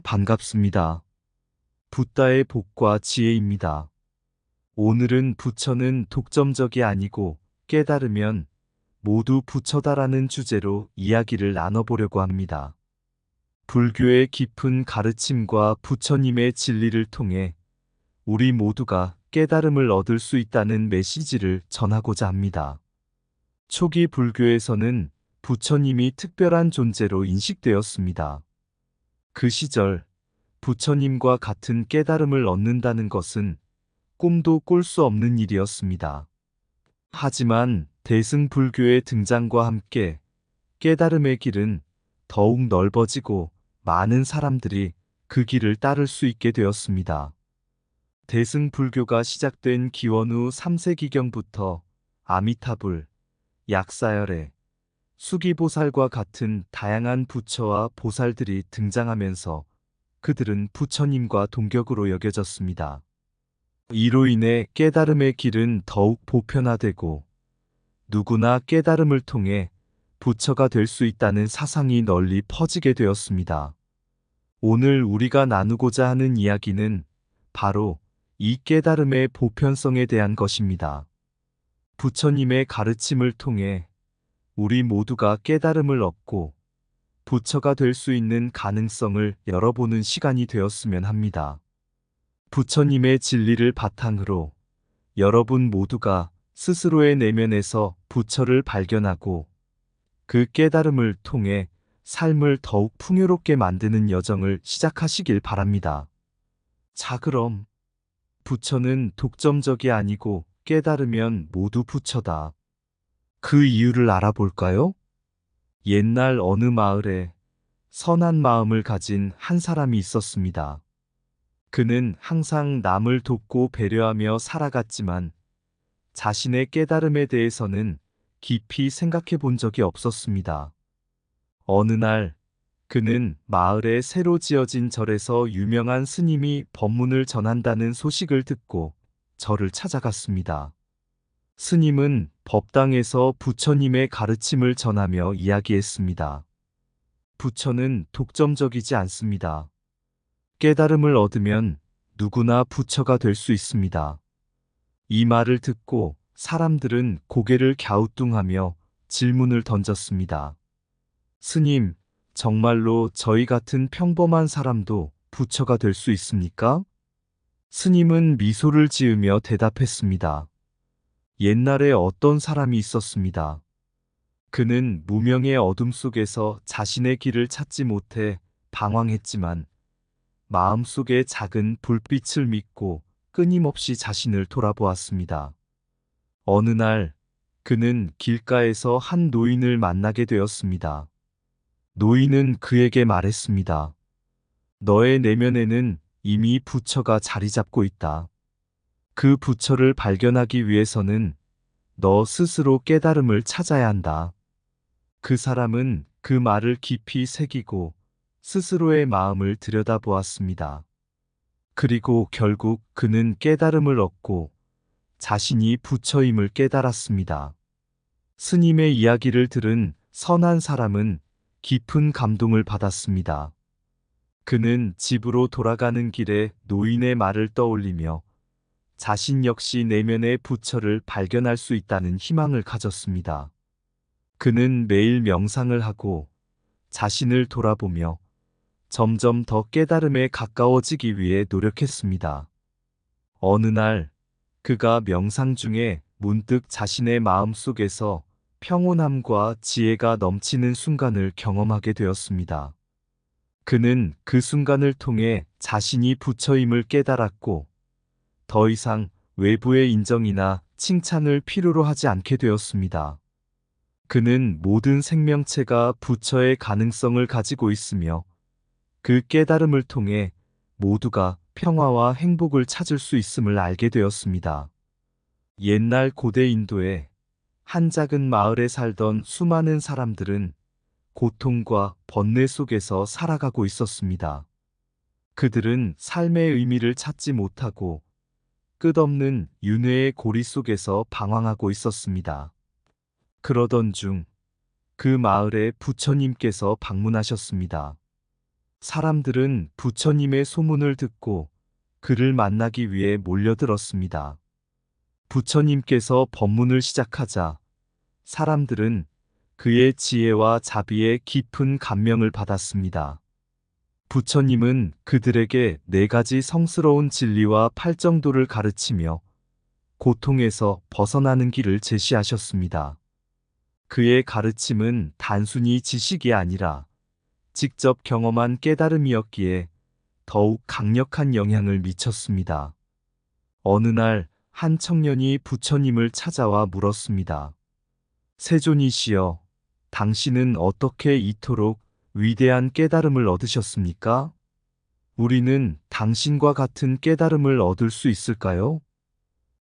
반갑습니다. 붓다의 복과 지혜입니다. 오늘은 부처는 독점적이 아니고 깨달으면 모두 부처다라는 주제로 이야기를 나눠보려고 합니다. 불교의 깊은 가르침과 부처님의 진리를 통해 우리 모두가 깨달음을 얻을 수 있다는 메시지를 전하고자 합니다. 초기 불교에서는 부처님이 특별한 존재로 인식되었습니다. 그 시절 부처님과 같은 깨달음을 얻는다는 것은 꿈도 꿀 수 없는 일이었습니다. 하지만 대승불교의 등장과 함께 깨달음의 길은 더욱 넓어지고 많은 사람들이 그 길을 따를 수 있게 되었습니다. 대승불교가 시작된 기원 후 3세기경부터 아미타불, 약사열애, 수기보살과 같은 다양한 부처와 보살들이 등장하면서 그들은 부처님과 동격으로 여겨졌습니다. 이로 인해 깨달음의 길은 더욱 보편화되고 누구나 깨달음을 통해 부처가 될 수 있다는 사상이 널리 퍼지게 되었습니다. 오늘 우리가 나누고자 하는 이야기는 바로 이 깨달음의 보편성에 대한 것입니다. 부처님의 가르침을 통해 우리 모두가 깨달음을 얻고 부처가 될 수 있는 가능성을 열어보는 시간이 되었으면 합니다. 부처님의 진리를 바탕으로 여러분 모두가 스스로의 내면에서 부처를 발견하고 그 깨달음을 통해 삶을 더욱 풍요롭게 만드는 여정을 시작하시길 바랍니다. 자, 그럼 부처는 독점적이 아니고 깨달으면 모두 부처다. 그 이유를 알아볼까요? 옛날 어느 마을에 선한 마음을 가진 한 사람이 있었습니다. 그는 항상 남을 돕고 배려하며 살아갔지만 자신의 깨달음에 대해서는 깊이 생각해 본 적이 없었습니다. 어느 날 그는 마을에 새로 지어진 절에서 유명한 스님이 법문을 전한다는 소식을 듣고 절을 찾아갔습니다. 스님은 법당에서 부처님의 가르침을 전하며 이야기했습니다. 부처는 독점적이지 않습니다. 깨달음을 얻으면 누구나 부처가 될 수 있습니다. 이 말을 듣고 사람들은 고개를 갸우뚱하며 질문을 던졌습니다. 스님, 정말로 저희 같은 평범한 사람도 부처가 될 수 있습니까? 스님은 미소를 지으며 대답했습니다. 옛날에 어떤 사람이 있었습니다. 그는 무명의 어둠 속에서 자신의 길을 찾지 못해 방황했지만 마음속에 작은 불빛을 믿고 끊임없이 자신을 돌아보았습니다. 어느 날 그는 길가에서 한 노인을 만나게 되었습니다. 노인은 그에게 말했습니다. 너의 내면에는 이미 부처가 자리 잡고 있다. 그 부처를 발견하기 위해서는 너 스스로 깨달음을 찾아야 한다. 그 사람은 그 말을 깊이 새기고 스스로의 마음을 들여다보았습니다. 그리고 결국 그는 깨달음을 얻고 자신이 부처임을 깨달았습니다. 스님의 이야기를 들은 선한 사람은 깊은 감동을 받았습니다. 그는 집으로 돌아가는 길에 노인의 말을 떠올리며 자신 역시 내면의 부처를 발견할 수 있다는 희망을 가졌습니다. 그는 매일 명상을 하고 자신을 돌아보며 점점 더 깨달음에 가까워지기 위해 노력했습니다. 어느 날 그가 명상 중에 문득 자신의 마음 속에서 평온함과 지혜가 넘치는 순간을 경험하게 되었습니다. 그는 그 순간을 통해 자신이 부처임을 깨달았고 더 이상 외부의 인정이나 칭찬을 필요로 하지 않게 되었습니다. 그는 모든 생명체가 부처의 가능성을 가지고 있으며 그 깨달음을 통해 모두가 평화와 행복을 찾을 수 있음을 알게 되었습니다. 옛날 고대 인도에 한 작은 마을에 살던 수많은 사람들은 고통과 번뇌 속에서 살아가고 있었습니다. 그들은 삶의 의미를 찾지 못하고 끝없는 윤회의 고리 속에서 방황하고 있었습니다. 그러던 중 그 마을에 부처님께서 방문하셨습니다. 사람들은 부처님의 소문을 듣고 그를 만나기 위해 몰려들었습니다. 부처님께서 법문을 시작하자 사람들은 그의 지혜와 자비에 깊은 감명을 받았습니다. 부처님은 그들에게 4가지 성스러운 진리와 팔정도를 가르치며 고통에서 벗어나는 길을 제시하셨습니다. 그의 가르침은 단순히 지식이 아니라 직접 경험한 깨달음이었기에 더욱 강력한 영향을 미쳤습니다. 어느 날 한 청년이 부처님을 찾아와 물었습니다. 세존이시여, 당신은 어떻게 이토록 위대한 깨달음을 얻으셨습니까? 우리는 당신과 같은 깨달음을 얻을 수 있을까요?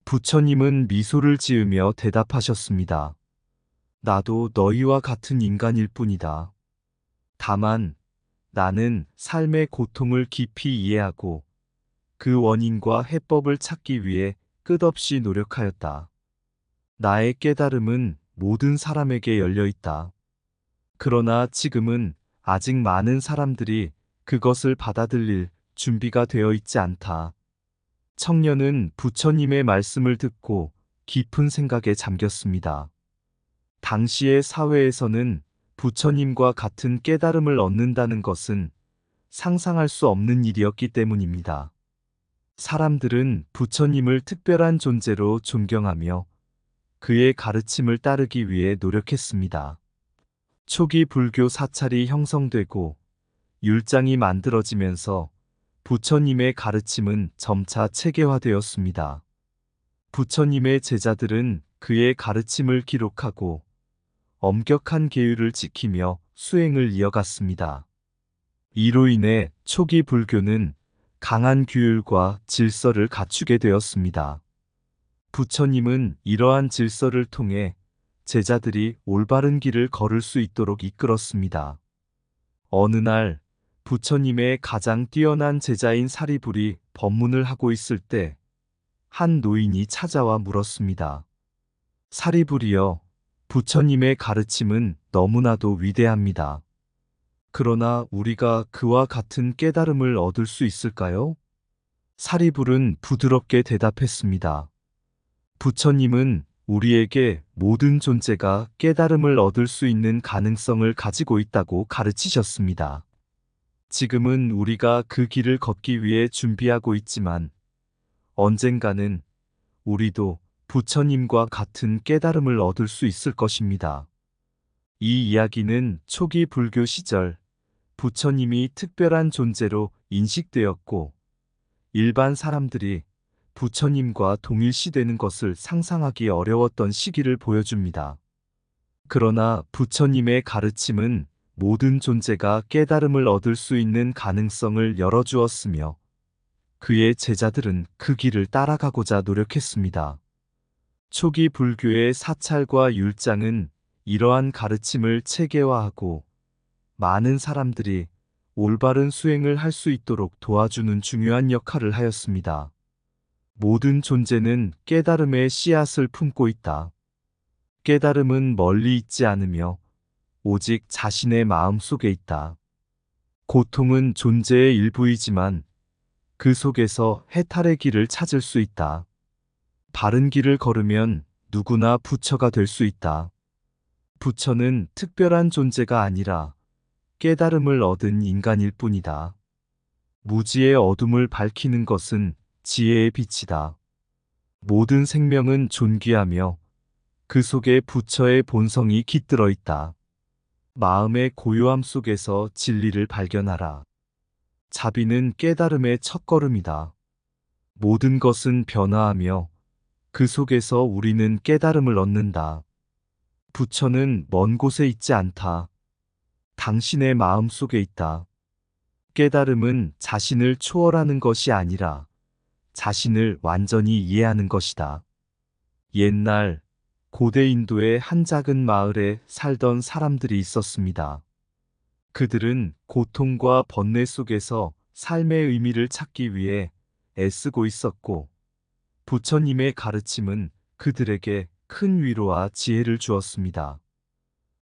부처님은 미소를 지으며 대답하셨습니다. 나도 너희와 같은 인간일 뿐이다. 다만 나는 삶의 고통을 깊이 이해하고 그 원인과 해법을 찾기 위해 끝없이 노력하였다. 나의 깨달음은 모든 사람에게 열려 있다. 그러나 지금은 아직 많은 사람들이 그것을 받아들일 준비가 되어 있지 않다. 청년은 부처님의 말씀을 듣고 깊은 생각에 잠겼습니다. 당시의 사회에서는 부처님과 같은 깨달음을 얻는다는 것은 상상할 수 없는 일이었기 때문입니다. 사람들은 부처님을 특별한 존재로 존경하며 그의 가르침을 따르기 위해 노력했습니다. 초기 불교 사찰이 형성되고 율장이 만들어지면서 부처님의 가르침은 점차 체계화되었습니다. 부처님의 제자들은 그의 가르침을 기록하고 엄격한 계율을 지키며 수행을 이어갔습니다. 이로 인해 초기 불교는 강한 규율과 질서를 갖추게 되었습니다. 부처님은 이러한 질서를 통해 제자들이 올바른 길을 걸을 수 있도록 이끌었습니다. 어느 날 부처님의 가장 뛰어난 제자인 사리불이 법문을 하고 있을 때 한 노인이 찾아와 물었습니다. 사리불이여, 부처님의 가르침은 너무나도 위대합니다. 그러나 우리가 그와 같은 깨달음을 얻을 수 있을까요? 사리불은 부드럽게 대답했습니다. 부처님은 우리에게 모든 존재가 깨달음을 얻을 수 있는 가능성을 가지고 있다고 가르치셨습니다. 지금은 우리가 그 길을 걷기 위해 준비하고 있지만 언젠가는 우리도 부처님과 같은 깨달음을 얻을 수 있을 것입니다. 이 이야기는 초기 불교 시절 부처님이 특별한 존재로 인식되었고 일반 사람들이 부처님과 동일시되는 것을 상상하기 어려웠던 시기를 보여줍니다. 그러나 부처님의 가르침은 모든 존재가 깨달음을 얻을 수 있는 가능성을 열어주었으며 그의 제자들은 그 길을 따라가고자 노력했습니다. 초기 불교의 사찰과 율장은 이러한 가르침을 체계화하고 많은 사람들이 올바른 수행을 할 수 있도록 도와주는 중요한 역할을 하였습니다. 모든 존재는 깨달음의 씨앗을 품고 있다. 깨달음은 멀리 있지 않으며 오직 자신의 마음 속에 있다. 고통은 존재의 일부이지만 그 속에서 해탈의 길을 찾을 수 있다. 바른 길을 걸으면 누구나 부처가 될 수 있다. 부처는 특별한 존재가 아니라 깨달음을 얻은 인간일 뿐이다. 무지의 어둠을 밝히는 것은 지혜의 빛이다. 모든 생명은 존귀하며 그 속에 부처의 본성이 깃들어 있다. 마음의 고요함 속에서 진리를 발견하라. 자비는 깨달음의 첫걸음이다. 모든 것은 변화하며 그 속에서 우리는 깨달음을 얻는다. 부처는 먼 곳에 있지 않다. 당신의 마음 속에 있다. 깨달음은 자신을 초월하는 것이 아니라 자신을 완전히 이해하는 것이다. 옛날 고대 인도의 한 작은 마을에 살던 사람들이 있었습니다. 그들은 고통과 번뇌 속에서 삶의 의미를 찾기 위해 애쓰고 있었고, 부처님의 가르침은 그들에게 큰 위로와 지혜를 주었습니다.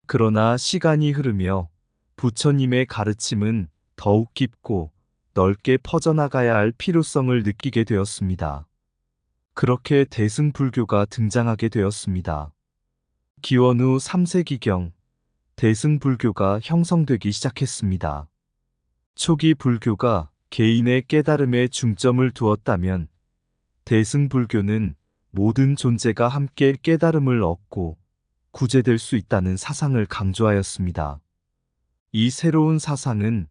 그러나 시간이 흐르며 부처님의 가르침은 더욱 깊고 넓게 퍼져나가야 할 필요성을 느끼게 되었습니다. 그렇게 대승불교가 등장하게 되었습니다. 기원 후 3세기경 대승불교가 형성되기 시작했습니다. 초기 불교가 개인의 깨달음에 중점을 두었다면 대승불교는 모든 존재가 함께 깨달음을 얻고 구제될 수 있다는 사상을 강조하였습니다. 이 새로운 사상은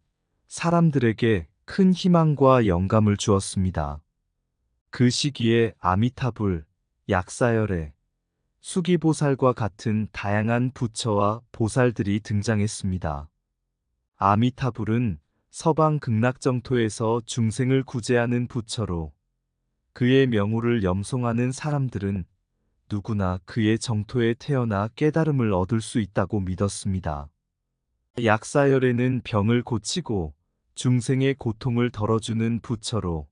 사람들에게 큰 희망과 영감을 주었습니다. 그 시기에 아미타불, 약사열애, 수기보살과 같은 다양한 부처와 보살들이 등장했습니다. 아미타불은 서방 극락정토에서 중생을 구제하는 부처로 그의 명호를 염송하는 사람들은 누구나 그의 정토에 태어나 깨달음을 얻을 수 있다고 믿었습니다. 약사열애는 병을 고치고 중생의 고통을 덜어주는 부처로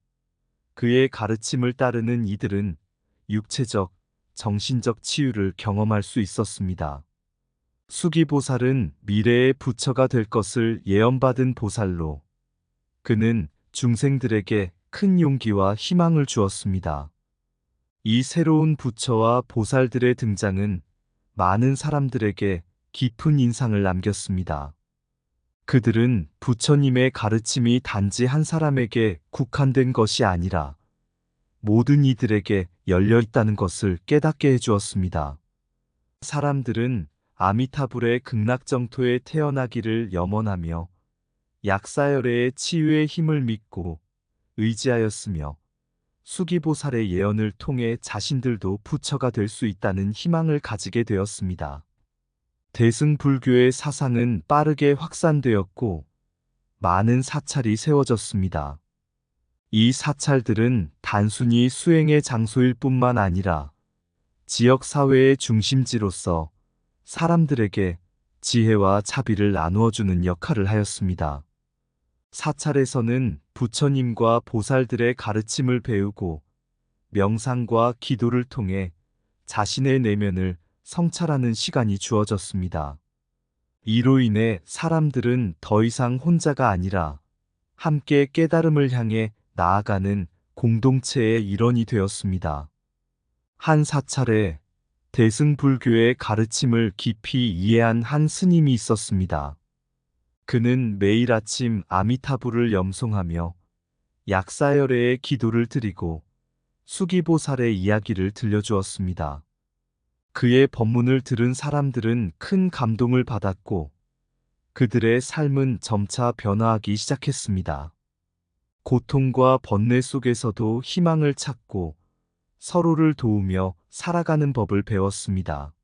그의 가르침을 따르는 이들은 육체적, 정신적 치유를 경험할 수 있었습니다. 수기보살은 미래의 부처가 될 것을 예언받은 보살로 그는 중생들에게 큰 용기와 희망을 주었습니다. 이 새로운 부처와 보살들의 등장은 많은 사람들에게 깊은 인상을 남겼습니다. 그들은 부처님의 가르침이 단지 한 사람에게 국한된 것이 아니라 모든 이들에게 열려 있다는 것을 깨닫게 해주었습니다. 사람들은 아미타불의 극락정토에 태어나기를 염원하며 약사열애의 치유의 힘을 믿고 의지하였으며 수기보살의 예언을 통해 자신들도 부처가 될 수 있다는 희망을 가지게 되었습니다. 대승불교의 사상은 빠르게 확산되었고 많은 사찰이 세워졌습니다. 이 사찰들은 단순히 수행의 장소일 뿐만 아니라 지역사회의 중심지로서 사람들에게 지혜와 자비를 나누어주는 역할을 하였습니다. 사찰에서는 부처님과 보살들의 가르침을 배우고 명상과 기도를 통해 자신의 내면을 성찰하는 시간이 주어졌습니다. 이로 인해 사람들은 더 이상 혼자가 아니라 함께 깨달음을 향해 나아가는 공동체의 일원이 되었습니다. 한 사찰에 대승불교의 가르침을 깊이 이해한 한 스님이 있었습니다. 그는 매일 아침 아미타불을 염송하며 약사열애의 기도를 드리고 수기보살의 이야기를 들려주었습니다. 그의 법문을 들은 사람들은 큰 감동을 받았고 그들의 삶은 점차 변화하기 시작했습니다. 고통과 번뇌 속에서도 희망을 찾고 서로를 도우며 살아가는 법을 배웠습니다.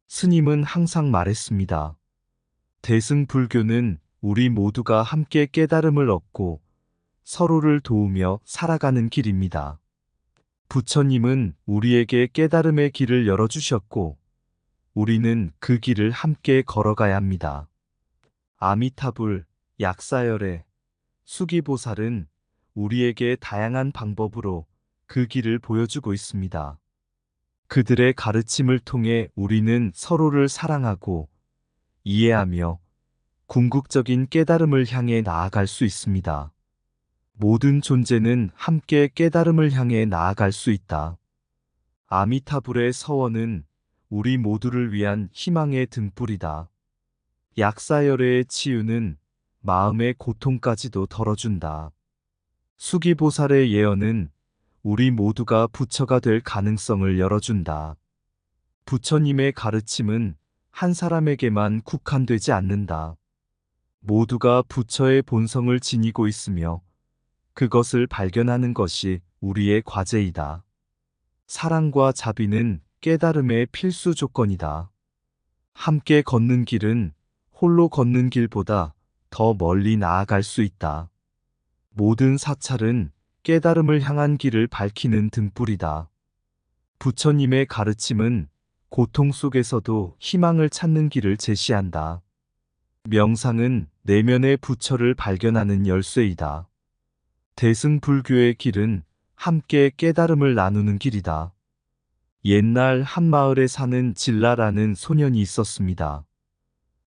스님은 항상 말했습니다. 대승불교는 우리 모두가 함께 깨달음을 얻고 서로를 도우며 살아가는 길입니다. 부처님은 우리에게 깨달음의 길을 열어주셨고 우리는 그 길을 함께 걸어가야 합니다. 아미타불, 약사열애, 수기보살은 우리에게 다양한 방법으로 그 길을 보여주고 있습니다. 그들의 가르침을 통해 우리는 서로를 사랑하고 이해하며 궁극적인 깨달음을 향해 나아갈 수 있습니다. 모든 존재는 함께 깨달음을 향해 나아갈 수 있다. 아미타불의 서원은 우리 모두를 위한 희망의 등불이다. 약사열애의 치유는 마음의 고통까지도 덜어준다. 수기보살의 예언은 우리 모두가 부처가 될 가능성을 열어준다. 부처님의 가르침은 한 사람에게만 국한되지 않는다. 모두가 부처의 본성을 지니고 있으며 그것을 발견하는 것이 우리의 과제이다. 사랑과 자비는 깨달음의 필수 조건이다. 함께 걷는 길은 홀로 걷는 길보다 더 멀리 나아갈 수 있다. 모든 사찰은 깨달음을 향한 길을 밝히는 등불이다. 부처님의 가르침은 고통 속에서도 희망을 찾는 길을 제시한다. 명상은 내면의 부처를 발견하는 열쇠이다. 대승불교의 길은 함께 깨달음을 나누는 길이다. 옛날 한 마을에 사는 질라라는 소년이 있었습니다.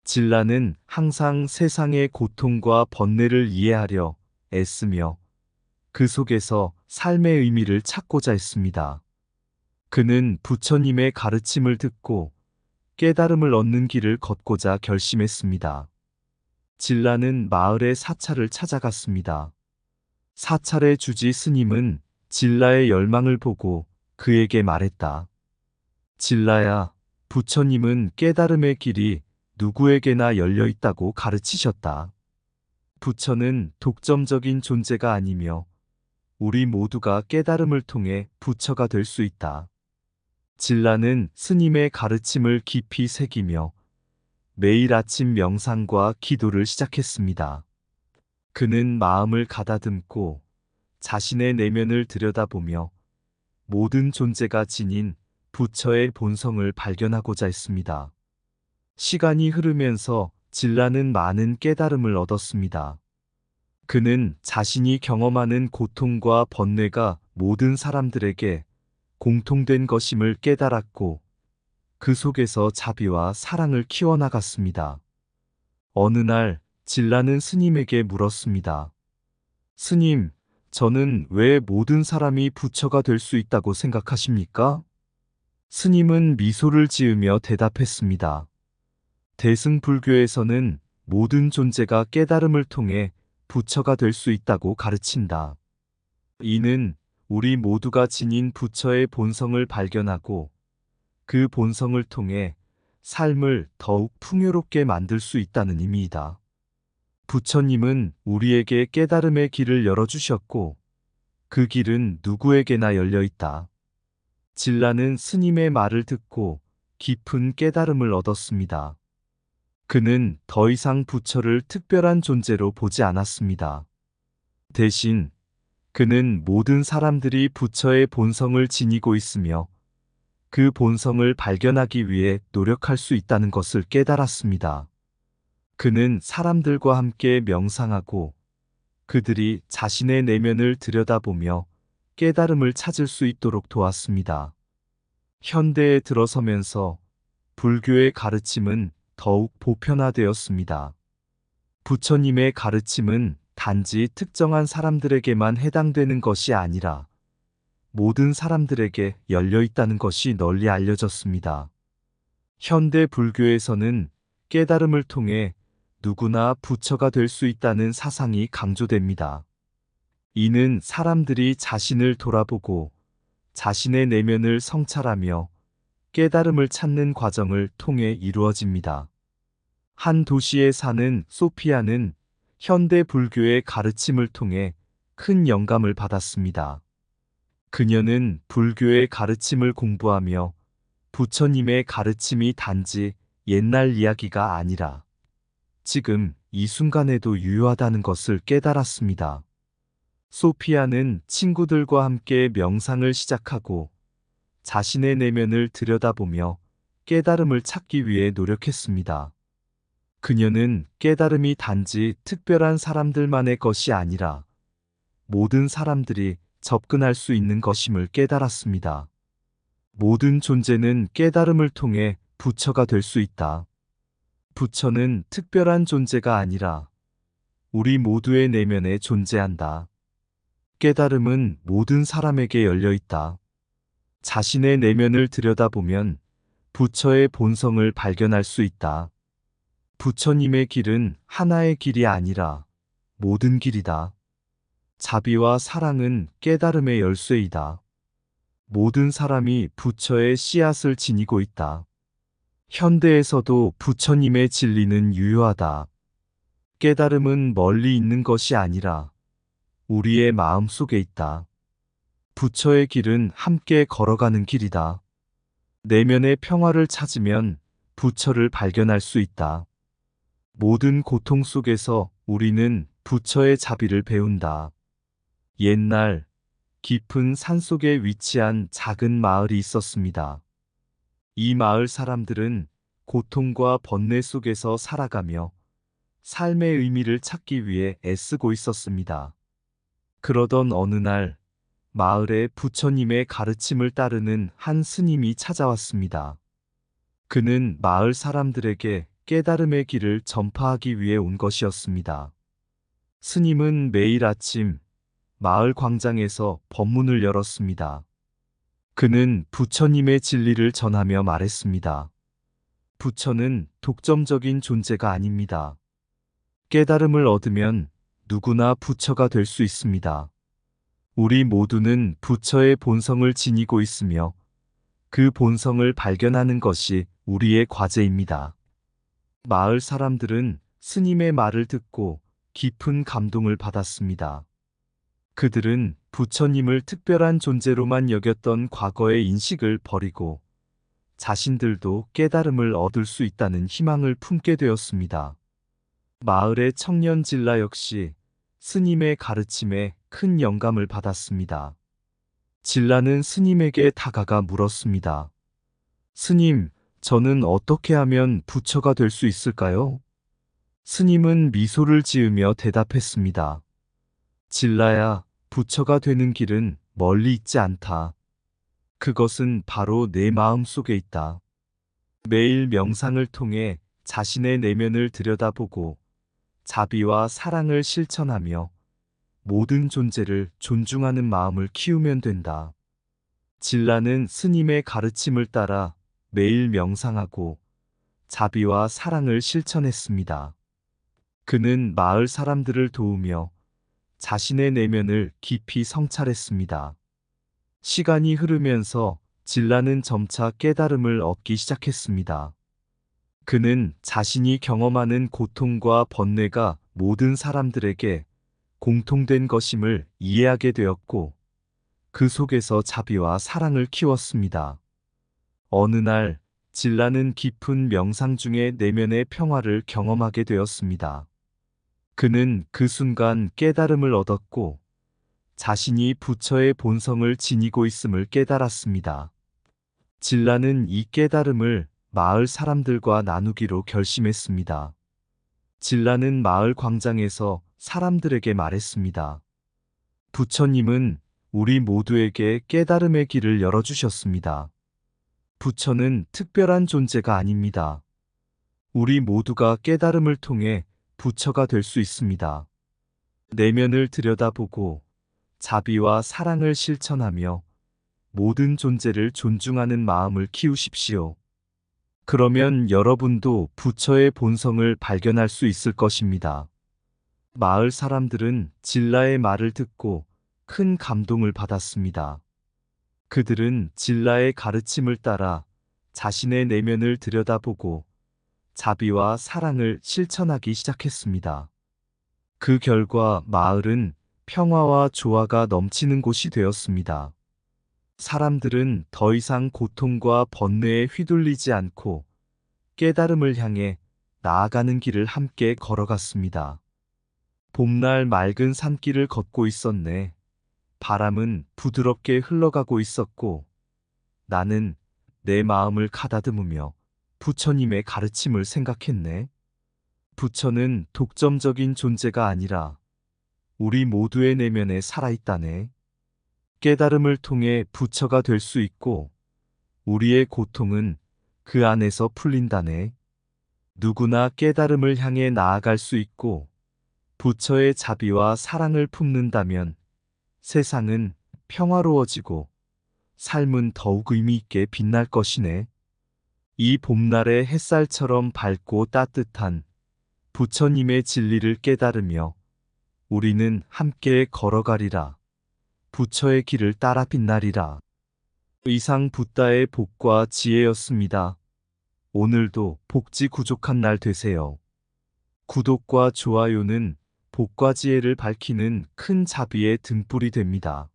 진라는 항상 세상의 고통과 번뇌를 이해하려 애쓰며 그 속에서 삶의 의미를 찾고자 했습니다. 그는 부처님의 가르침을 듣고 깨달음을 얻는 길을 걷고자 결심했습니다. 진라는 마을의 사찰을 찾아갔습니다. 사찰의 주지 스님은 진라의 열망을 보고 그에게 말했다. 진라야, 부처님은 깨달음의 길이 누구에게나 열려 있다고 가르치셨다. 부처는 독점적인 존재가 아니며 우리 모두가 깨달음을 통해 부처가 될 수 있다. 진라는 스님의 가르침을 깊이 새기며 매일 아침 명상과 기도를 시작했습니다. 그는 마음을 가다듬고 자신의 내면을 들여다보며 모든 존재가 지닌 부처의 본성을 발견하고자 했습니다. 시간이 흐르면서 진라는 많은 깨달음을 얻었습니다. 그는 자신이 경험하는 고통과 번뇌가 모든 사람들에게 공통된 것임을 깨달았고 그 속에서 자비와 사랑을 키워나갔습니다. 어느 날 진라는 스님에게 물었습니다. 스님, 저는 왜 모든 사람이 부처가 될 수 있다고 생각하십니까? 스님은 미소를 지으며 대답했습니다. 대승불교에서는 모든 존재가 깨달음을 통해 부처가 될 수 있다고 가르친다. 이는 우리 모두가 지닌 부처의 본성을 발견하고 그 본성을 통해 삶을 더욱 풍요롭게 만들 수 있다는 의미이다. 부처님은 우리에게 깨달음의 길을 열어주셨고 그 길은 누구에게나 열려 있다. 진라는 스님의 말을 듣고 깊은 깨달음을 얻었습니다. 그는 더 이상 부처를 특별한 존재로 보지 않았습니다. 대신 그는 모든 사람들이 부처의 본성을 지니고 있으며 그 본성을 발견하기 위해 노력할 수 있다는 것을 깨달았습니다. 그는 사람들과 함께 명상하고 그들이 자신의 내면을 들여다보며 깨달음을 찾을 수 있도록 도왔습니다. 현대에 들어서면서 불교의 가르침은 더욱 보편화되었습니다. 부처님의 가르침은 단지 특정한 사람들에게만 해당되는 것이 아니라 모든 사람들에게 열려 있다는 것이 널리 알려졌습니다. 현대 불교에서는 깨달음을 통해 누구나 부처가 될 수 있다는 사상이 강조됩니다. 이는 사람들이 자신을 돌아보고 자신의 내면을 성찰하며 깨달음을 찾는 과정을 통해 이루어집니다. 한 도시에 사는 소피아는 현대 불교의 가르침을 통해 큰 영감을 받았습니다. 그녀는 불교의 가르침을 공부하며 부처님의 가르침이 단지 옛날 이야기가 아니라 지금 이 순간에도 유효하다는 것을 깨달았습니다. 소피아는 친구들과 함께 명상을 시작하고 자신의 내면을 들여다보며 깨달음을 찾기 위해 노력했습니다. 그녀는 깨달음이 단지 특별한 사람들만의 것이 아니라 모든 사람들이 접근할 수 있는 것임을 깨달았습니다. 모든 존재는 깨달음을 통해 부처가 될 수 있다. 부처는 특별한 존재가 아니라 우리 모두의 내면에 존재한다. 깨달음은 모든 사람에게 열려 있다. 자신의 내면을 들여다보면 부처의 본성을 발견할 수 있다. 부처님의 길은 하나의 길이 아니라 모든 길이다. 자비와 사랑은 깨달음의 열쇠이다. 모든 사람이 부처의 씨앗을 지니고 있다. 현대에서도 부처님의 진리는 유효하다. 깨달음은 멀리 있는 것이 아니라 우리의 마음 속에 있다. 부처의 길은 함께 걸어가는 길이다. 내면의 평화를 찾으면 부처를 발견할 수 있다. 모든 고통 속에서 우리는 부처의 자비를 배운다. 옛날 깊은 산속에 위치한 작은 마을이 있었습니다. 이 마을 사람들은 고통과 번뇌 속에서 살아가며 삶의 의미를 찾기 위해 애쓰고 있었습니다. 그러던 어느 날 마을에 부처님의 가르침을 따르는 한 스님이 찾아왔습니다. 그는 마을 사람들에게 깨달음의 길을 전파하기 위해 온 것이었습니다. 스님은 매일 아침 마을 광장에서 법문을 열었습니다. 그는 부처님의 진리를 전하며 말했습니다. 부처는 독점적인 존재가 아닙니다. 깨달음을 얻으면 누구나 부처가 될 수 있습니다. 우리 모두는 부처의 본성을 지니고 있으며 그 본성을 발견하는 것이 우리의 과제입니다. 마을 사람들은 스님의 말을 듣고 깊은 감동을 받았습니다. 그들은 부처님을 특별한 존재로만 여겼던 과거의 인식을 버리고 자신들도 깨달음을 얻을 수 있다는 희망을 품게 되었습니다. 마을의 청년 진라 역시 스님의 가르침에 큰 영감을 받았습니다. 진라는 스님에게 다가가 물었습니다. 스님, 저는 어떻게 하면 부처가 될 수 있을까요? 스님은 미소를 지으며 대답했습니다. 진라야, 부처가 되는 길은 멀리 있지 않다. 그것은 바로 내 마음 속에 있다. 매일 명상을 통해 자신의 내면을 들여다보고 자비와 사랑을 실천하며 모든 존재를 존중하는 마음을 키우면 된다. 진라는 스님의 가르침을 따라 매일 명상하고 자비와 사랑을 실천했습니다. 그는 마을 사람들을 도우며 자신의 내면을 깊이 성찰했습니다. 시간이 흐르면서 진라는 점차 깨달음을 얻기 시작했습니다. 그는 자신이 경험하는 고통과 번뇌가 모든 사람들에게 공통된 것임을 이해하게 되었고, 그 속에서 자비와 사랑을 키웠습니다. 어느 날, 진라는 깊은 명상 중에 내면의 평화를 경험하게 되었습니다. 그는 그 순간 깨달음을 얻었고, 자신이 부처의 본성을 지니고 있음을 깨달았습니다. 진라는 이 깨달음을 마을 사람들과 나누기로 결심했습니다. 진라는 마을 광장에서 사람들에게 말했습니다. 부처님은 우리 모두에게 깨달음의 길을 열어주셨습니다. 부처는 특별한 존재가 아닙니다. 우리 모두가 깨달음을 통해 부처가 될 수 있습니다. 내면을 들여다보고 자비와 사랑을 실천하며 모든 존재를 존중하는 마음을 키우십시오. 그러면 여러분도 부처의 본성을 발견할 수 있을 것입니다. 마을 사람들은 진라의 말을 듣고 큰 감동을 받았습니다. 그들은 진라의 가르침을 따라 자신의 내면을 들여다보고 자비와 사랑을 실천하기 시작했습니다. 그 결과 마을은 평화와 조화가 넘치는 곳이 되었습니다. 사람들은 더 이상 고통과 번뇌에 휘둘리지 않고 깨달음을 향해 나아가는 길을 함께 걸어갔습니다. 봄날 맑은 산길을 걷고 있었네. 바람은 부드럽게 흘러가고 있었고 나는 내 마음을 가다듬으며 부처님의 가르침을 생각했네. 부처는 독점적인 존재가 아니라 우리 모두의 내면에 살아있다네. 깨달음을 통해 부처가 될 수 있고 우리의 고통은 그 안에서 풀린다네. 누구나 깨달음을 향해 나아갈 수 있고 부처의 자비와 사랑을 품는다면 세상은 평화로워지고 삶은 더욱 의미 있게 빛날 것이네. 이 봄날의 햇살처럼 밝고 따뜻한 부처님의 진리를 깨달으며 우리는 함께 걸어가리라. 부처의 길을 따라 빛나리라. 이상 붓다의 복과 지혜였습니다. 오늘도 복지 구족한 날 되세요. 구독과 좋아요는 복과 지혜를 밝히는 큰 자비의 등불이 됩니다.